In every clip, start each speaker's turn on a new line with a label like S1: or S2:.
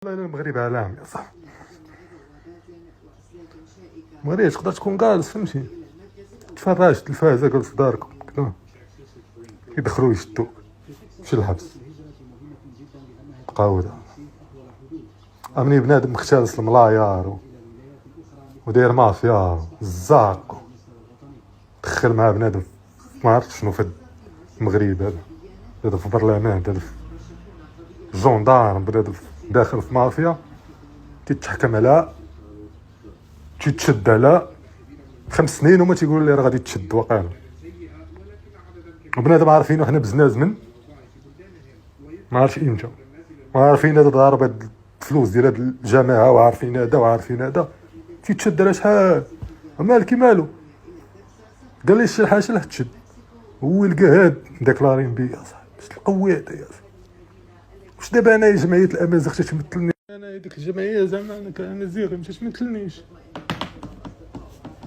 S1: والله المغرب عالم يا صاحبي. المغرب تقدر تكون جالس فهمتي تفرج التلفازه جالس في دارك كدا يدخلوا يشدوك تمشي للحبس قاوده. امني بنادم مختلس الملايار وداير مافيا الزاق دخل مع بنادم ما عرفت شنو في المغرب هذا في البرلمان هذا في الجندارم بنادم داخل في مافيا تتحكم على تتشد على 5 سنين وما تيقولوا لي راه غادي تشد واقيلا. وبنادم عارفين حنا بزناز من ما عرفش امتى وعارفين هذا ضارب هاد الفلوس ديال هاد الجماعه وعارفين هذا وعارفين هذا تيتشد على شحال مالكي مالو قال لي شي حاجه لا تشد هو لقى هاد ديكلارين بيا صاحبي باش القوات يا صاحبي. واش دابا انا جمعيه الامازيغ تتمثلني انا هذيك الجمعيه زعما انا كامازيغي ما تتمثلنيش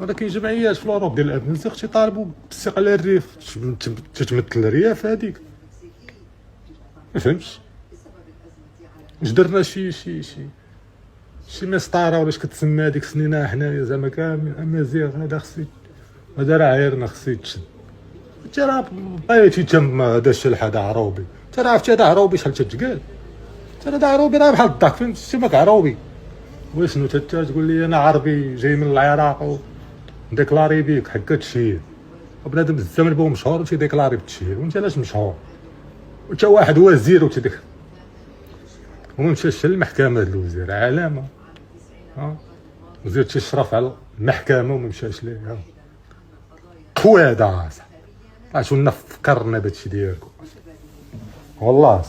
S1: ولكن جمعيات في الاوروب ديال الامازيغ تيطالبوا باستقلال الريف تتمثل الرياف هذيك ما فهمتش واش درنا شي مسطره ولا اش كتسمى هذيك سنينها حنايا زعما كامل امازيغ هذا خصي هذا راه عايرنا خصو يتشد. انت راه بقيتي تم هذا الشلح هذا عروبي انت راه عرفتي هذا عروبي شحال تتقال انت هذا عروبي راه بحال الضحك فهمتي ماك عروبي وشنو تقول لي انا عربي جاي من العراق وديكلاري بيك حكا تشهير وبنادم الزمن بو مشهور وتيديكلاري بالتشهير وانت علاش مشهور وانت واحد وزير وتيديك ومشى للمحكمه الوزير علامه وزير تيشرف على المحكمه وما مشاش ليها خويا دا عاشو لنا فكرنا بهادشي ديالكم والله.